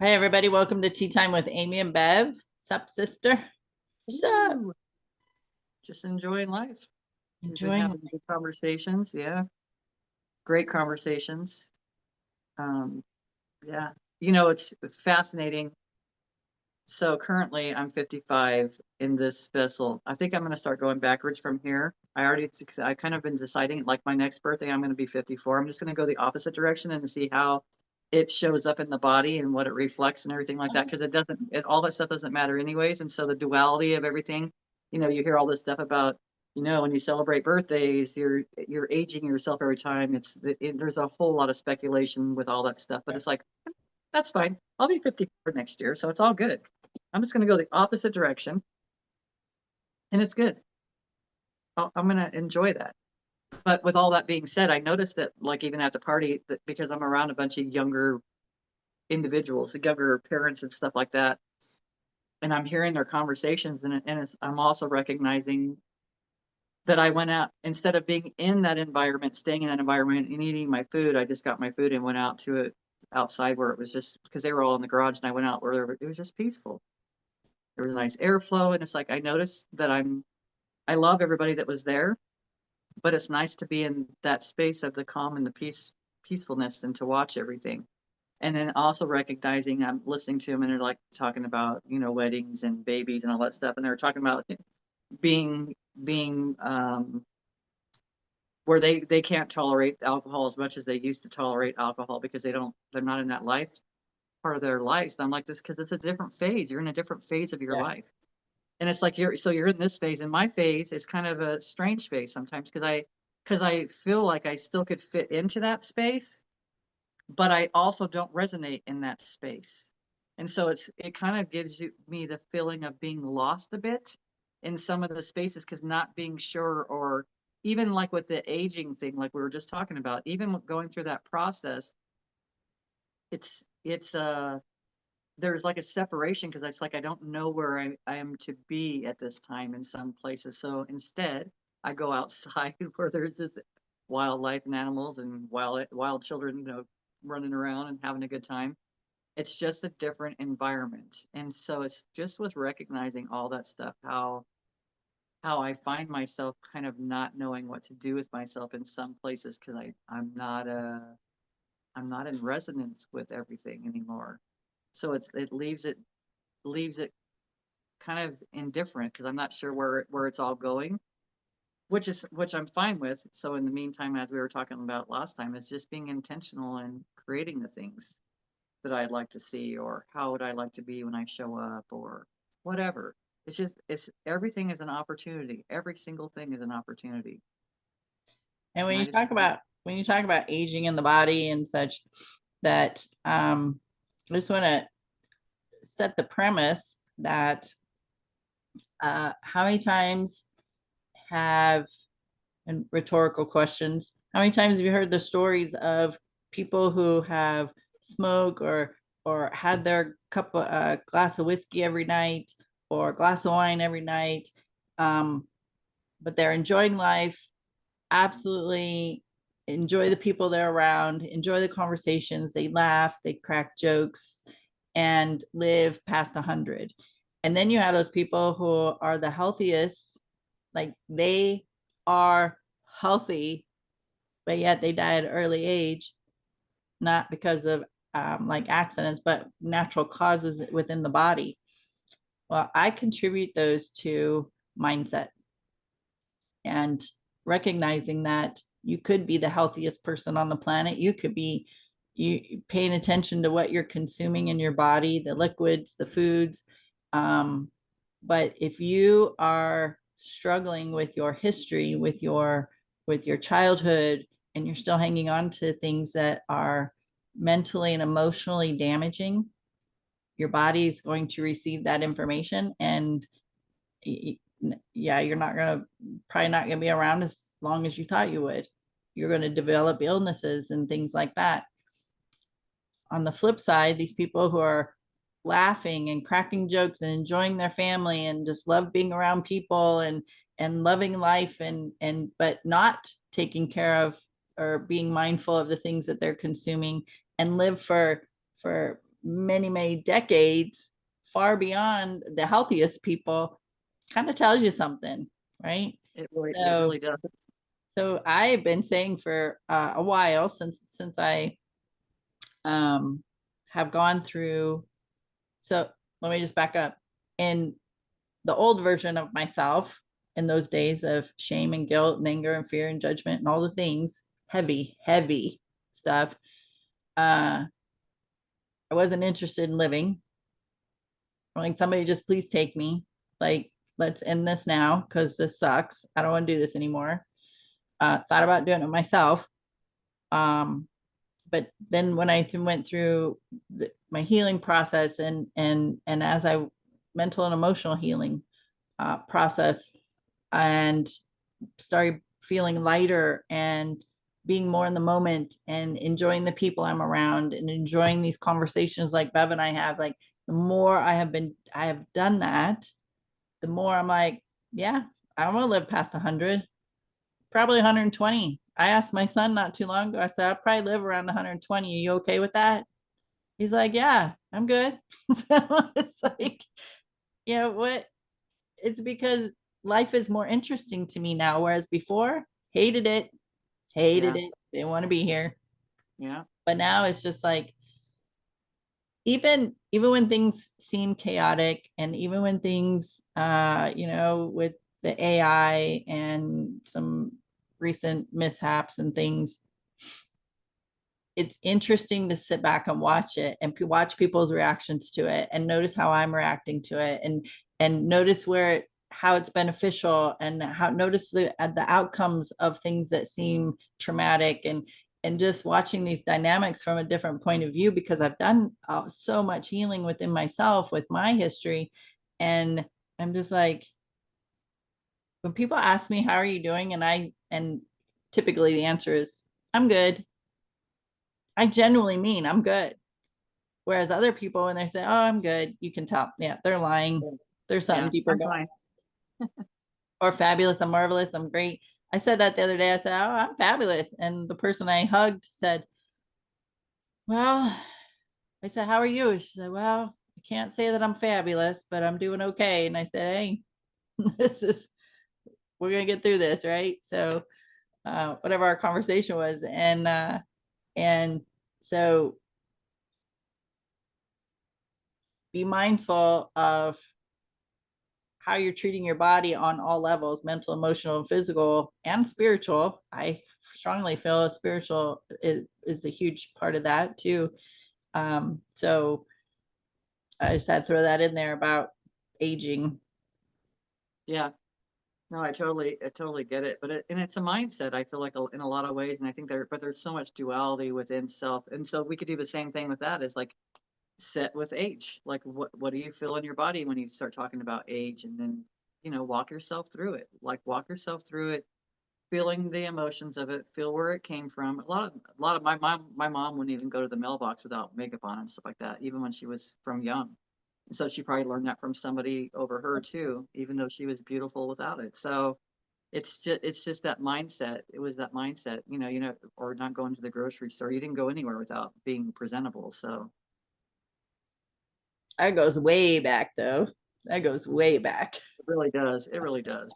Hi, everybody. Welcome to Tea Time with Amy and Bev. Sup, sister? Sup? Ooh, just enjoying life. We've been Enjoying. having good conversations. Yeah, great conversations. Um, yeah, it's fascinating. So currently, I'm 55 in this vessel. I think I'm going to start going backwards from here. I kind of been deciding, like my next birthday, I'm going to be 54. I'm just going to go the opposite direction and see how it shows up in the body and what it reflects and everything like that. Because all that stuff doesn't matter anyways. And so the duality of everything, you hear all this stuff about, when you celebrate birthdays, you're aging yourself every time. There's a whole lot of speculation with all that stuff, but it's like that's fine. I'll be 54 next year, so it's all good. I'm just going to go the opposite direction, and it's good. I'm going to enjoy that. But with all that being said, I noticed that, like, even at the party, that because I'm around a bunch of younger individuals, younger parents and stuff like that, and I'm hearing their conversations, I'm also recognizing that I went out instead of being in that environment, staying in that environment and eating my food. I just got my food and went out to it outside where it was just because they were all in the garage, and I went out where it was just peaceful. There was a nice airflow, and it's like I noticed that I love everybody that was there, but it's nice to be in that space of the calm and the peacefulness and to watch everything. And then also recognizing I'm listening to them and they're like talking about, weddings and babies and all that stuff. And they're talking about being being where they can't tolerate alcohol as much as they used to tolerate alcohol because they're not in that life part of their lives. And I'm like this because it's a different phase. You're in a different phase of your Yeah. life. And it's like you're in this phase, and my phase is kind of a strange phase sometimes because I feel like I still could fit into that space, but I also don't resonate in that space. And so it kind of gives me the feeling of being lost a bit in some of the spaces because not being sure, or even like with the aging thing, like we were just talking about, even going through that process, it's there's like a separation because it's like I don't know where I am to be at this time in some places. So instead, I go outside where there's this wildlife and animals and wild children, running around and having a good time. It's just a different environment. And so it's just with recognizing all that stuff, how I find myself kind of not knowing what to do with myself in some places because I'm not in resonance with everything anymore. So it leaves it kind of indifferent because I'm not sure where it's all going, which I'm fine with. So in the meantime, as we were talking about last time, is just being intentional and creating the things that I'd like to see, or how would I like to be when I show up, or whatever. It's everything is an opportunity. Every single thing is an opportunity, And and I just when you talk about aging in the body and such, that I just want to set the premise that how many times have, and rhetorical questions, how many times have you heard the stories of people who have smoked or had their glass of whiskey every night or a glass of wine every night, um, but they're enjoying life, absolutely enjoy the people they're around, enjoy the conversations, they laugh, they crack jokes, and live past 100. And then you have those people who are the healthiest, like they are healthy, but yet they die at an early age, not because of like accidents, but natural causes within the body. Well, I contribute those to mindset and recognizing that you could be the healthiest person on the planet. You could be you paying attention to what you're consuming in your body, the liquids, the foods. Um, but if you are struggling with your history, with your childhood, and you're still hanging on to things that are mentally and emotionally damaging, your body is going to receive that information, and yeah, you're not going to probably not going to be around as long as you thought you would. You're going to develop illnesses and things like that. On the flip side, these people who are laughing and cracking jokes and enjoying their family and just love being around people and loving life and but not taking care of or being mindful of the things that they're consuming and live for many, many decades, far beyond the healthiest people, kind of tells you something, right? It So, really does. so I've been saying for a while, since I have gone through. So let me just back up. In the old version of myself, in those days of shame and guilt and anger and fear and judgment and all the things, heavy, heavy stuff, I wasn't interested in living. Like, somebody just please take me. Like, let's end this now because this sucks. I don't want to do this anymore. Thought about doing it myself. Um, but then when I went through my healing process, and as I mental and emotional healing process, and started feeling lighter and being more in the moment and enjoying the people I'm around and enjoying these conversations like Bev and I have, like, the more I have done that, the more I'm like, yeah, I want to live past 100, probably 120. I asked my son not too long ago, I said, I'll probably live around 120. Are you okay with that? He's like, yeah, I'm good. So it's like, what? It's because life is more interesting to me now, whereas before, hated it, hated Yeah. it, didn't want to be here. Yeah. But now it's just like, even when things seem chaotic, and even when things with the AI and some recent mishaps and things, it's interesting to sit back and watch it and watch people's reactions to it and notice how I'm reacting to it, and notice how it's beneficial, and how notice the outcomes of things that seem traumatic, and just watching these dynamics from a different point of view, because I've done so much healing within myself with my history. And I'm just like, when people ask me, how are you doing? And typically the answer is, I'm good. I genuinely mean I'm good. Whereas other people, when they say, oh, I'm good, you can tell, yeah, they're lying. There's something Yeah. deeper I'm going fine. on. Or fabulous, I'm marvelous, I'm great. I said that the other day. I said, oh, I'm fabulous. And the person I hugged said, well, I said, how are you? She said, well, I can't say that I'm fabulous, but I'm doing okay. And I said, hey, this is, we're going to get through this. Right. So, whatever our conversation was. And so be mindful of how you're treating your body on all levels, mental, emotional, physical, and spiritual. I strongly feel spiritual is a huge part of that too. So I just had to throw that in there about aging. Yeah. No, I totally get it. And it's a mindset. I feel like in a lot of ways, and I think there's so much duality within self, and so we could do the same thing with that. Is like set with age. Like what do you feel in your body when you start talking about age, and then walk yourself through it. Like walk yourself through it, feeling the emotions of it, feel where it came from. A lot of my mom wouldn't even go to the mailbox without makeup on and stuff like that, even when she was from young. And so she probably learned that from somebody over her too, even though she was beautiful without it. So it's just that mindset. It was that mindset, or not going to the grocery store. You didn't go anywhere without being presentable. So That goes way back though. That goes way back. it really does. It really does.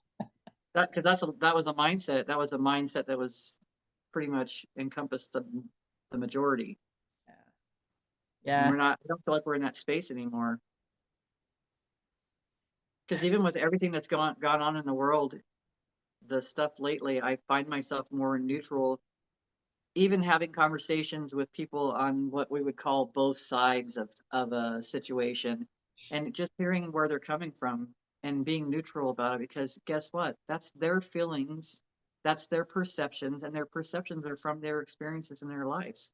Because that was a mindset. That was a mindset that was pretty much encompassed the majority. And Yeah. I don't feel like we're in that space anymore. Because even with everything that's gone on in the world, the stuff lately, I find myself more neutral, even having conversations with people on what we would call both sides of a situation, and just hearing where they're coming from and being neutral about it. Because guess what? That's their feelings, that's their perceptions, and their perceptions are from their experiences in their lives.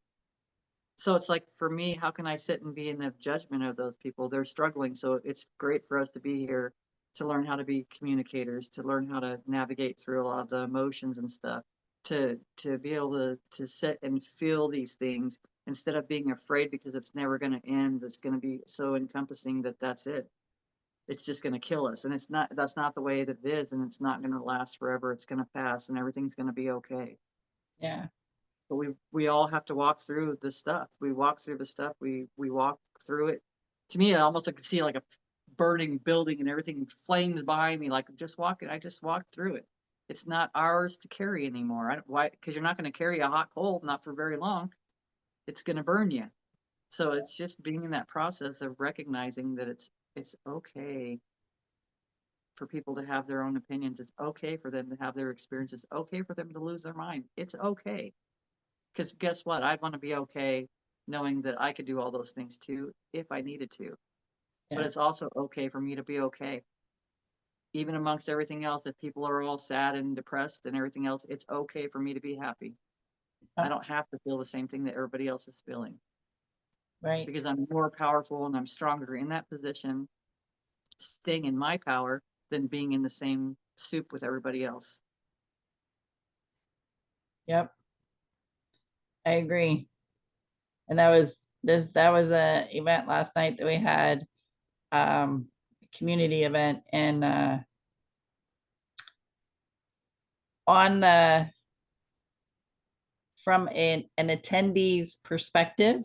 So it's like for me, how can I sit and be in the judgment of those people? They're struggling. So it's great for us to be here to learn how to be communicators, to learn how to navigate through a lot of the emotions and stuff, to be able to sit and feel these things instead of being afraid because it's never going to end. It's going to be so encompassing that that's it. It's just going to kill us. And that's not the way that it is. And it's not going to last forever. It's going to pass and everything's going to be okay. Yeah. But we all have to walk through the stuff. We walk through the stuff. We walk through it. To me, I almost like see like a burning building and everything flames behind me. Like just walking, I just walked through it. It's not ours to carry anymore. Why? Because you're not going to carry a hot coal, not for very long. It's going to burn you. So it's just being in that process of recognizing that it's okay for people to have their own opinions. It's okay for them to have their experiences. It's okay for them to lose their mind. It's okay. Because guess what? I'd want to be okay knowing that I could do all those things too if I needed to. But Yeah. it's also okay for me to be okay. Even amongst everything else, if people are all sad and depressed and everything else, it's okay for me to be happy. I Uh, don't have to feel the same thing that everybody else is feeling right. because I'm more powerful and I'm stronger in that position, staying in my power than being in the same soup with everybody else. Yep. I agree. And that was a event last night that we had, community event, and on from an attendee's perspective,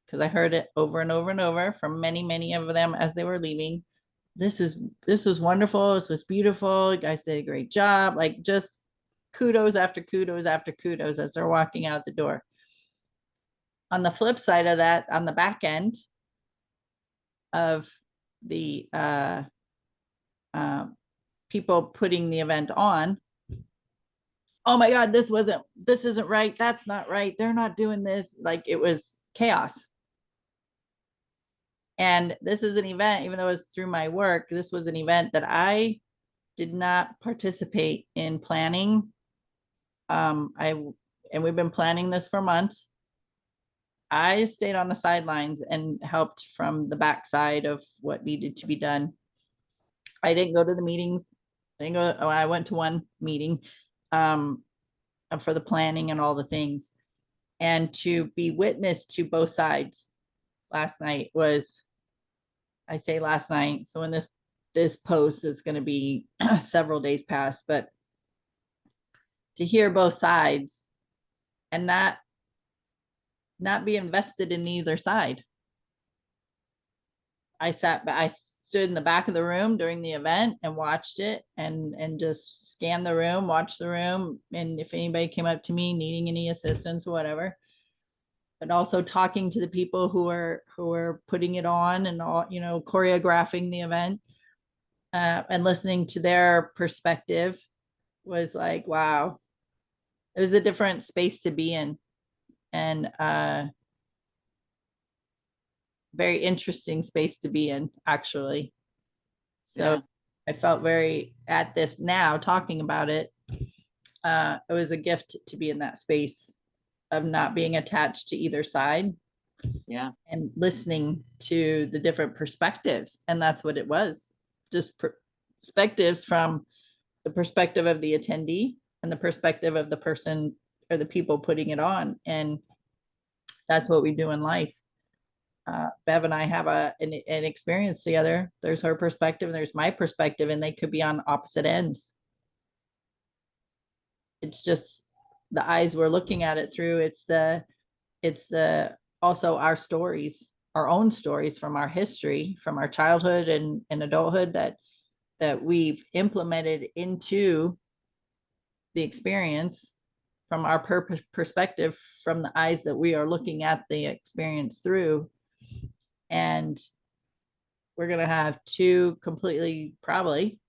because I heard it over and over and over from many of them as they were leaving. This was wonderful. This was beautiful. You guys did a great job. Like, just kudos after kudos after kudos as they're walking out the door. On the flip side of that, on the back end of the uh, people putting the event on, oh my God, this isn't right. That's not right. They're not doing this. Like, it was chaos. And this is an event, even though it's through my work, this was an event that I did not participate in planning. I and we've been planning this for months. I stayed on the sidelines and helped from the backside of what needed to be done. I didn't go to the meetings. I didn't go. Oh, I went to one meeting, um, for the planning and all the things, and to be witness to both sides last night was, I say last night, so when this post is going to be several days past, but to hear both sides and not be invested in either side. I stood in the back of the room during the event and watched it, and just scanned the room, watched the room, and if anybody came up to me needing any assistance or whatever. But also talking to the people who are putting it on and all, choreographing the event, and listening to their perspective was like, wow, it was a different space to be in, and very interesting space to be in, actually. So Yeah. I felt very at this now talking about it. It was a gift to be in that space of not being attached to either side Yeah. and listening to the different perspectives. And that's what it was, just perspectives from the perspective of the attendee and the perspective of the person or the people putting it on. And that's what we do in life. Bev and I have an experience together. There's her perspective and there's my perspective, and they could be on opposite ends. It's just the eyes we're looking at it through. It's the also our stories, our own stories from our history, from our childhood and adulthood, that we've implemented into the experience from our perspective, from the eyes that we are looking at the experience through. And we're going to have two completely, probably,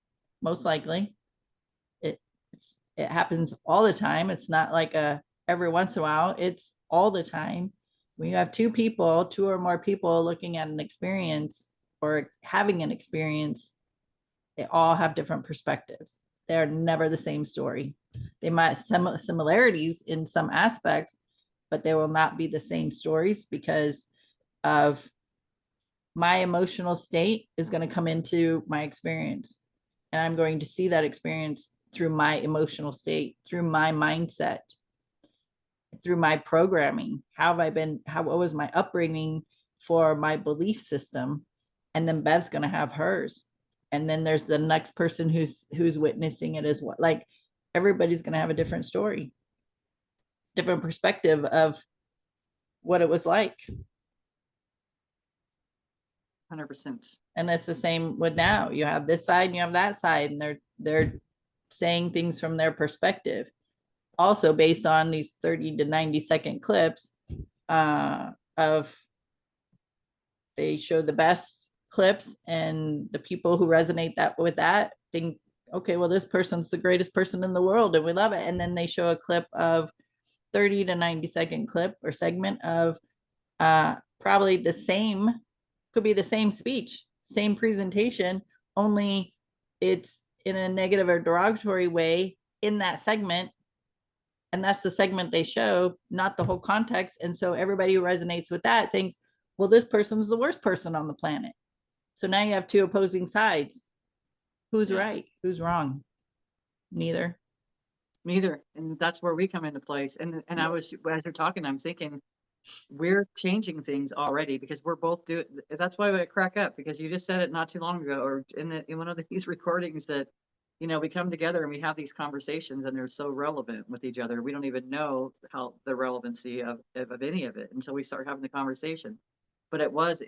most likely, it happens all the time. It's not like a every once in a while, it's all the time. When you have two or more people looking at an experience or having an experience, they all have different perspectives. They're never the same story. They might some similarities in some aspects, but they will not be the same stories, because of my emotional state is going to come into my experience, and I'm going to see that experience through my emotional state, through my mindset, through my programming. How have I been, what was my upbringing for my belief system? And then Bev's going to have hers. And then there's the next person who's witnessing it as well. Like, everybody's going to have a different story. different perspective of what it was like. 100%. And it's the same with now. You have this side and you have that side, and they're saying things from their perspective. Also based on these 30 to 90-second clips of they show the best clips, and the people who resonate that with that think, okay, well, this person's the greatest person in the world and we love it. And then they show a clip of 30 to 90-second clip or segment of probably the same, could be the same speech, same presentation, only it's in a negative or derogatory way in that segment. And that's the segment they show, not the whole context. And so everybody who resonates with that thinks, well, this person's the worst person on the planet. So now you have two opposing sides. Who's Yeah. right? Who's wrong? Neither. Neither. And that's where we come into place. And I was, as you're talking, I'm thinking we're changing things already because we're both doing. That's why I crack up, because you just said it not too long ago, or in one of these recordings, that we come together and we have these conversations and they're so relevant with each other. We don't even know how the relevancy of any of it until we start having the conversation. But it was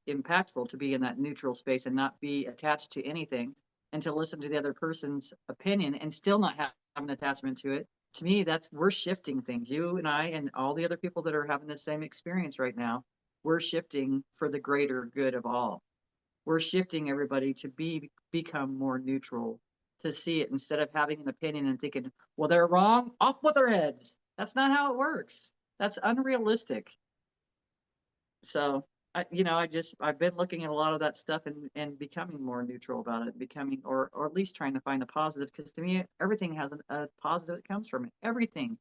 impactful to be in that neutral space and not be attached to anything, and to listen to the other person's opinion and still not have an attachment to it. To me, we're shifting things. You and I and all the other people that are having the same experience right now, we're shifting for the greater good of all. We're shifting everybody to become more neutral, to see it instead of having an opinion and thinking, well, they're wrong, off with their heads. That's not how it works. That's unrealistic. So I've been looking at a lot of that stuff and becoming more neutral about it, becoming, or at least trying to find the positive, because to me, everything has a positive that comes from it. Everything.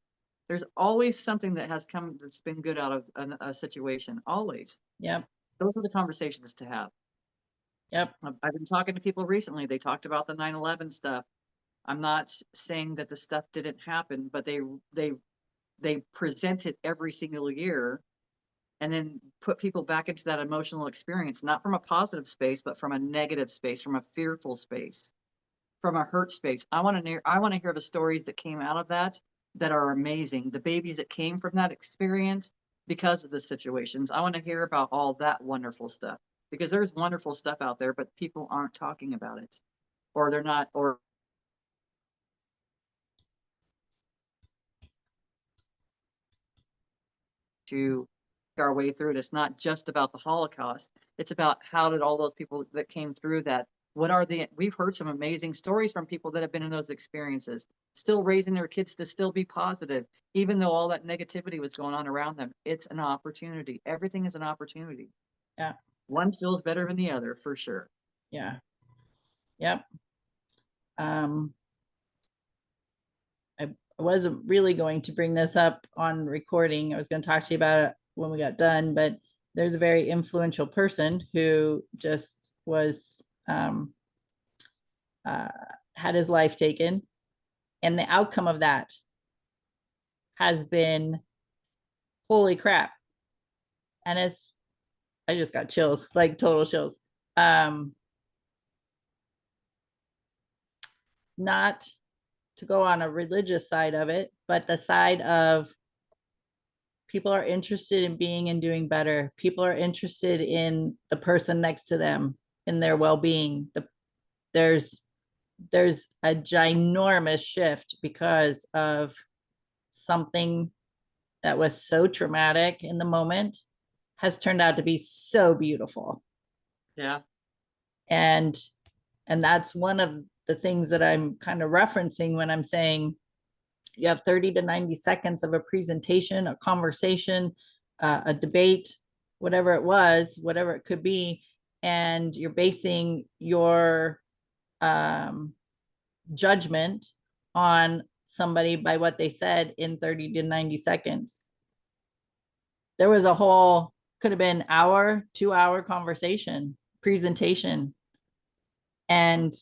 There's always something that has come that's been good out of a situation. Always. Yep. Those are the conversations to have. Yep. I've been talking to people recently. They talked about the 9/11 stuff. I'm not saying that the stuff didn't happen, but they present it every single year and then put people back into that emotional experience, not from a positive space, but from a negative space, from a fearful space, from a hurt space. I want to hear the stories that came out of that are amazing. The babies that came from that experience because of the situations. I want to hear about all that wonderful stuff, because there's wonderful stuff out there, but people aren't talking about it, or they're not, or to our way through it. It's not just about the Holocaust. It's about how did all those people that came through that, we've heard some amazing stories from people that have been in those experiences, still raising their kids to still be positive, even though all that negativity was going on around them. It's an opportunity. Everything is an opportunity. Yeah. One feels better than the other, for sure. Yeah. Yep. Um, I wasn't really going to bring this up on recording. I was going to talk to you about it when we got done, but there's a very influential person who just was uh, had his life taken, and the outcome of that has been holy crap. And it's, I just got chills, like total chills. Not to go on a religious side of it, but the side of people are interested in being and doing better. People are interested in the person next to them, in their well-being. There's there's a ginormous shift because of something that was so traumatic in the moment has turned out to be so beautiful. Yeah. And that's one of the things that I'm kind of referencing when I'm saying you have 30 to 90 seconds of a presentation, a conversation, a debate, whatever it was, whatever it could be, and you're basing your judgment on somebody by what they said in 30 to 90 seconds. There was a whole, could have been hour, 2 hour conversation, presentation, and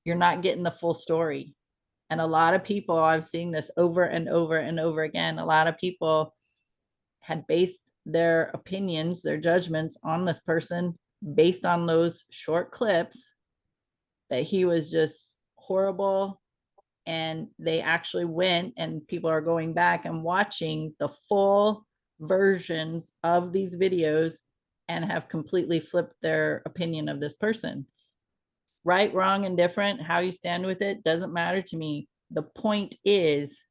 you're not getting the full story. And a lot of people, I've seen this over and over and over again, a lot of people had based their opinions, their judgments on this person based on those short clips, that he was just horrible, and they actually went, and people are going back and watching the full versions of these videos and have completely flipped their opinion of this person. Right, wrong, and different, how you stand with it doesn't matter to me. The point is,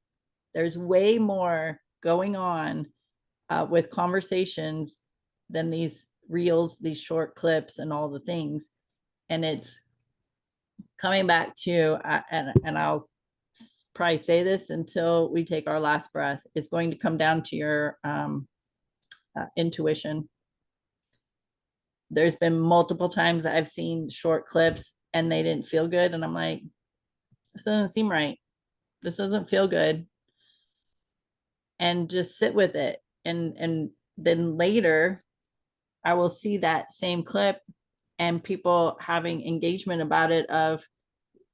there's way more going on with conversations than these reels, these short clips, and all the things. And it's coming back to, and I'll probably say this until we take our last breath. It's going to come down to your intuition. There's been multiple times I've seen short clips and they didn't feel good, and I'm like, this doesn't seem right. This doesn't feel good. And just sit with it. And then later I will see that same clip and people having engagement about it, of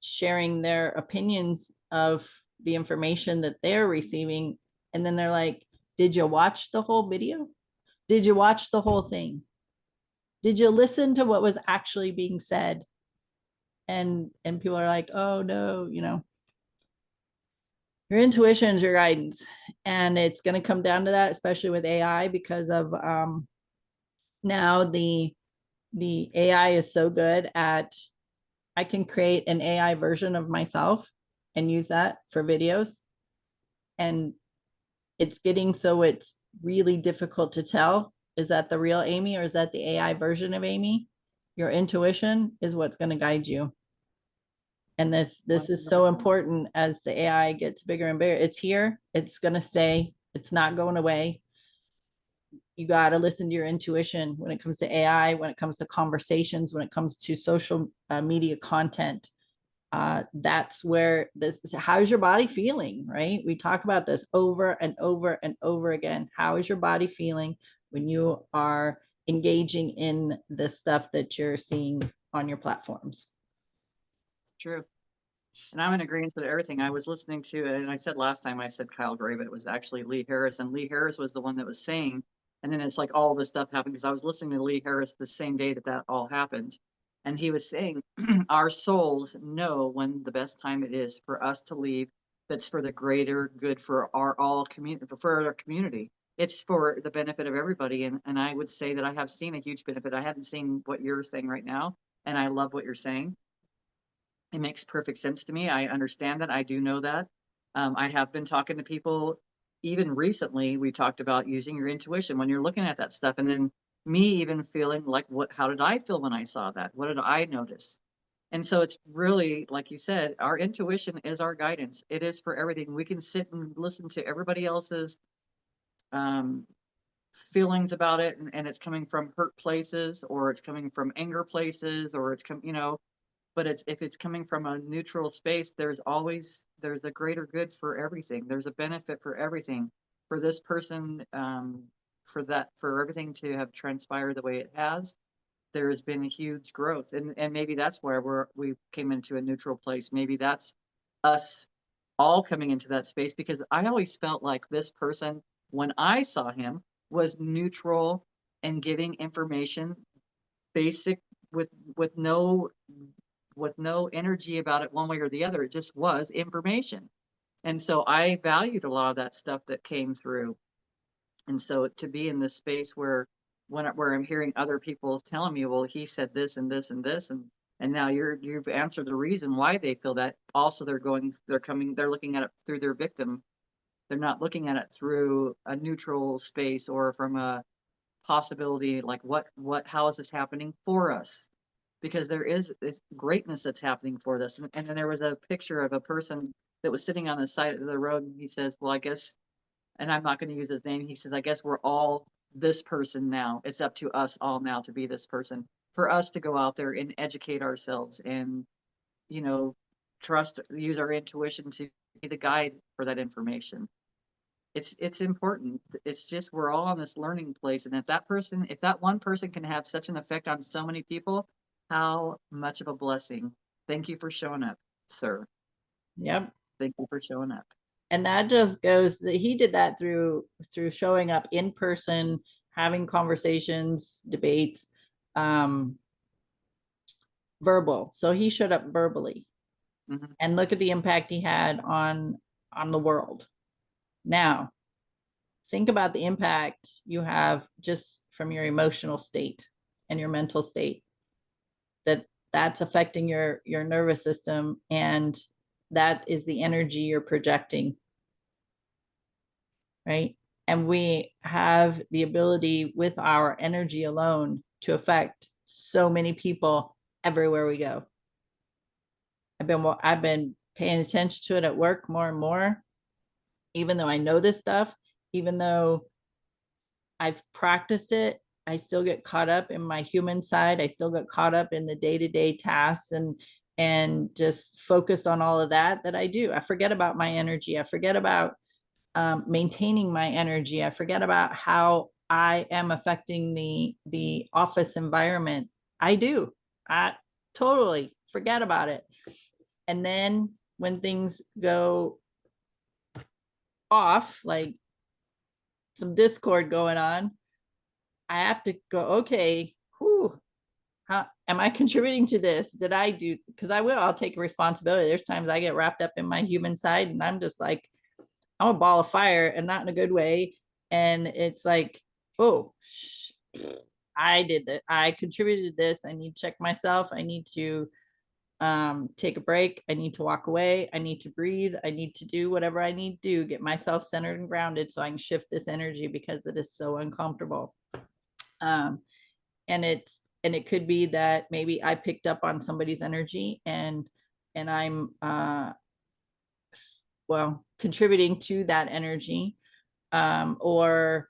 sharing their opinions of the information that they're receiving. And then they're like, did you watch the whole video? Did you watch the whole thing? Did you listen to what was actually being said? And people are like, oh no, your intuition is your guidance. And it's going to come down to that, especially with AI, because of now the AI is so good at, I can create an AI version of myself and use that for videos. And it's getting so it's really difficult to tell, is that the real Amy or is that the AI version of Amy? Your intuition is what's going to guide you. And this is so 100%. important as the AI gets bigger and bigger. It's here, it's going to stay, it's not going away. You got to listen to your intuition when it comes to AI, when it comes to conversations, when it comes to social media content. That's where this is. How's your body feeling, right? We talk about this over and over and over again. How is your body feeling when you are engaging in the stuff that you're seeing on your platforms? True. And I'm in agreement with everything. I was listening to, and I said last time I said Kyle Gray, but it was actually Lee Harris. And Lee Harris was the one that was saying, and then it's like all this stuff happened because I was listening to Lee Harris the same day that that all happened. And he was saying, our souls know when the best time it is for us to leave. That's for the greater good for our all community, for our community. It's for the benefit of everybody. And I would say that I have seen a huge benefit. I hadn't seen what you're saying right now. And I love what you're saying. It makes perfect sense to me. I understand that. I do know that. I have been talking to people even recently. We talked about using your intuition when you're looking at that stuff. And then me even feeling like, how did I feel when I saw that? What did I notice? And so it's really, like you said, our intuition is our guidance. It is for everything. We can sit and listen to everybody else's um, feelings about it, and it's coming from hurt places, or it's coming from anger places, or it's but it's, if it's coming from a neutral space, there's a greater good for everything. There's a benefit for everything, for this person, for everything to have transpired the way it has. There has been a huge growth, and maybe that's where we came into a neutral place. Maybe that's us all coming into that space, because I always felt like this person, when I saw him, was neutral and giving information, basic, with with no with no energy about it one way or the other. It just was information. And so I valued a lot of that stuff that came through. And so to be in this space where I'm hearing other people telling me, well, he said this and this and this, and now you've answered the reason why they feel that. Also, they're looking at it through their victim. They're not looking at it through a neutral space or from a possibility like how is this happening for us? Because there is this greatness that's happening for this. And then there was a picture of a person that was sitting on the side of the road, and he says, well, I guess, and I'm not going to use his name. He says, I guess we're all this person now. It's up to us all now to be this person, for us to go out there and educate ourselves and, you know, use our intuition to be the guide for that information. It's important. It's just, we're all on this learning place. And if that one person can have such an effect on so many people, how much of a blessing. Thank you for showing up, sir. Yep. Thank you for showing up. And that just goes, he did that through showing up in person, having conversations, debates, verbal. So he showed up verbally. Mhm. and look at the impact he had on the world. Now, think about the impact you have just from your emotional state and your mental state, that that's affecting your nervous system, and that is the energy you're projecting, right? And we have the ability with our energy alone to affect so many people everywhere we go. I've been paying attention to it at work more and more, even though I know this stuff, even though I've practiced it, I still get caught up in my human side. I still get caught up in the day-to-day tasks and just focused on all of that I do. I forget about my energy. I forget about maintaining my energy. I forget about how I am affecting the office environment. I do. I totally forget about it. And then when things go off, like some discord going on, I have to go, okay, whew, how am I contributing to this? Did I do? Because I'll take responsibility. There's times I get wrapped up in my human side and I'm just like, I'm a ball of fire, and not in a good way. And it's like, oh, I did that. I contributed to this. I need to check myself. I need to take a break. I need to walk away. I need to breathe. I need to do whatever I need to do, get myself centered and grounded so I can shift this energy because it is so uncomfortable. Um, and it could be that maybe I picked up on somebody's energy and I'm well contributing to that energy, or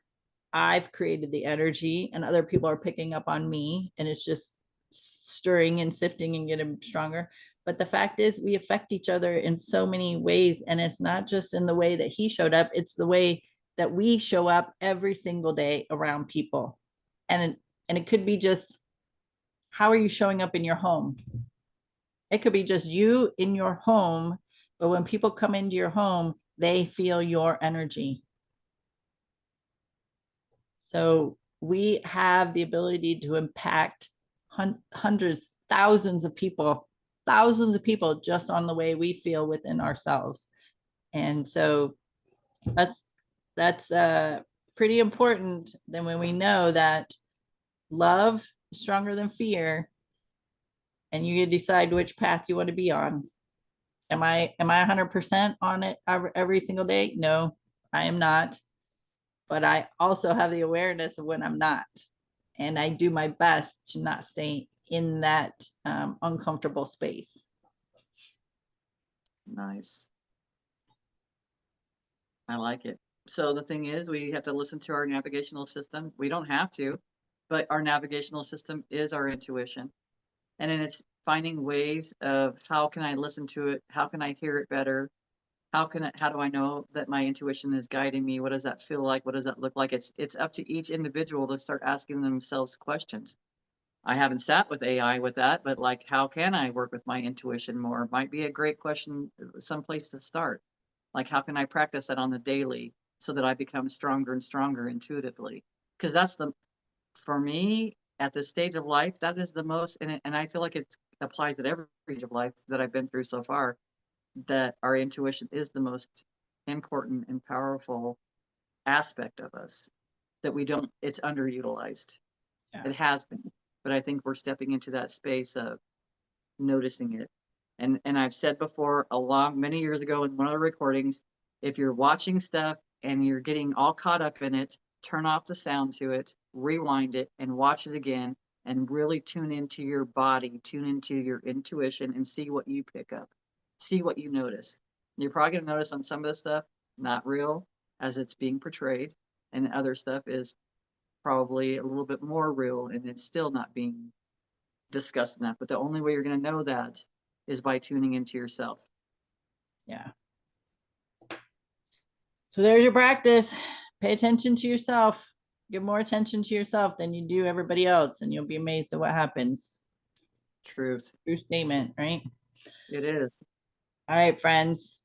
I've created the energy and other people are picking up on me, and it's just stirring and sifting and getting stronger. But the fact is, we affect each other in so many ways. And it's not just in the way that he showed up, it's the way that we show up every single day around people. And, and it could be just, how are you showing up in your home? It could be just you in your home, but when people come into your home, they feel your energy. So we have the ability to impact hundreds, thousands of people just on the way we feel within ourselves. And so that's that's pretty important. Then when we know that love is stronger than fear, and you decide which path you want to be on. Am I 100% on it every single day? No, I am not. But I also have the awareness of when I'm not. And I do my best to not stay in that uncomfortable space. Nice. I like it. So the thing is, we have to listen to our navigational system. We don't have to, but our navigational system is our intuition. And then it's finding ways of how can I listen to it? How can I hear it better? How do I know that my intuition is guiding me? What does that feel like? What does that look like? It's up to each individual to start asking themselves questions. I haven't sat with AI with that, but like, how can I work with my intuition more? Might be a great question, someplace to start. Like, how can I practice that on the daily so that I become stronger and stronger intuitively? Because for me, at this stage of life, that is the most, and I feel like it applies at every stage of life that I've been through so far, that our intuition is the most important and powerful aspect of us that we don't, it's underutilized. Yeah. It has been, but I think we're stepping into that space of noticing it. And I've said before, along many years ago in one of the recordings, if you're watching stuff and you're getting all caught up in it, turn off the sound to it, rewind it, and watch it again, and really tune into your body, tune into your intuition, and see what you pick up, see what you notice. You're probably going to notice on some of the stuff not real as it's being portrayed, and other stuff is probably a little bit more real and it's still not being discussed enough. But the only way you're going to know that is by tuning into yourself. Yeah. So there's your practice. Pay attention to yourself. Give more attention to yourself than you do everybody else, and you'll be amazed at what happens. Truth. True statement, right? It is. All right, friends.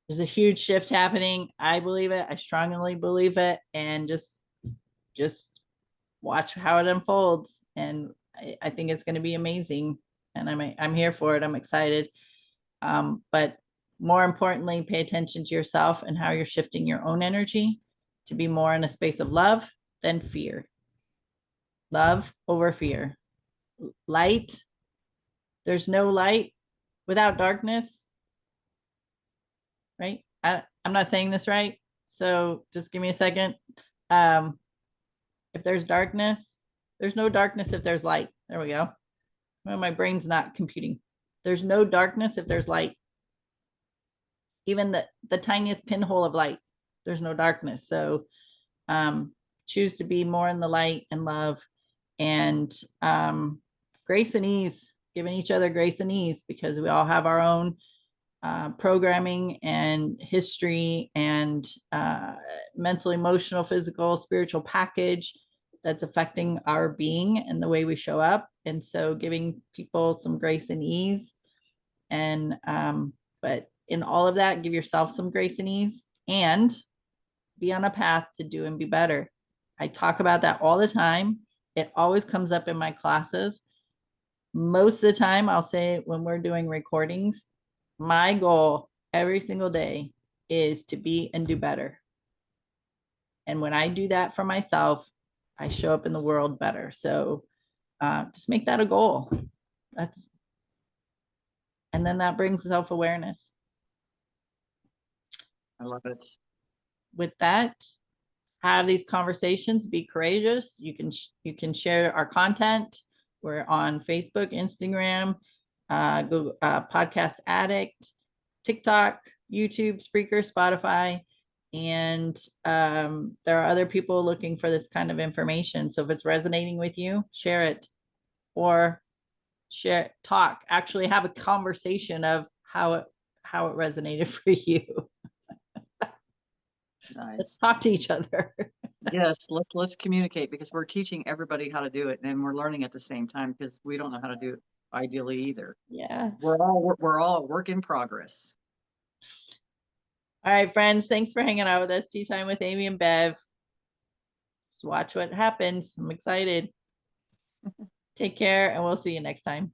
There's a huge shift happening. I believe it. I strongly believe it. And just watch how it unfolds. And I think it's going to be amazing. and I'm here for it. I'm excited. But more importantly, pay attention to yourself and how you're shifting your own energy to be more in a space of love than fear. Love over fear. Light. There's no light without darkness, right? I'm not saying this right, so just give me a second. If there's darkness, there's no darkness if there's light. There we go. Well, my brain's not computing. There's no darkness if there's light. Even the tiniest pinhole of light, there's no darkness. So choose to be more in the light and love, and grace and ease, giving each other grace and ease, because we all have our own programming and history and mental, emotional, physical, spiritual package that's affecting our being and the way we show up. And so giving people some grace and ease. And but in all of that, give yourself some grace and ease, and be on a path to do and be better. I talk about that all the time. It always comes up in my classes. Most of the time, I'll say it when we're doing recordings. My goal every single day is to be and do better. And when I do that for myself, I show up in the world better. So just make that a goal. And then that brings self-awareness. I love it. With that, have these conversations, be courageous. You can share our content. We're on Facebook, Instagram, Google Podcast Addict, TikTok, YouTube, Spreaker, Spotify. And there are other people looking for this kind of information. So if it's resonating with you, share it, or actually have a conversation of how it resonated for you. Nice. Let's talk to each other. Yes, let's communicate, because we're teaching everybody how to do it, and we're learning at the same time, because we don't know how to do it ideally either. Yeah. We're all a work in progress. All right, friends. Thanks for hanging out with us. Tea Time with Amy and Bev. Just watch what happens. I'm excited. Take care, and we'll see you next time.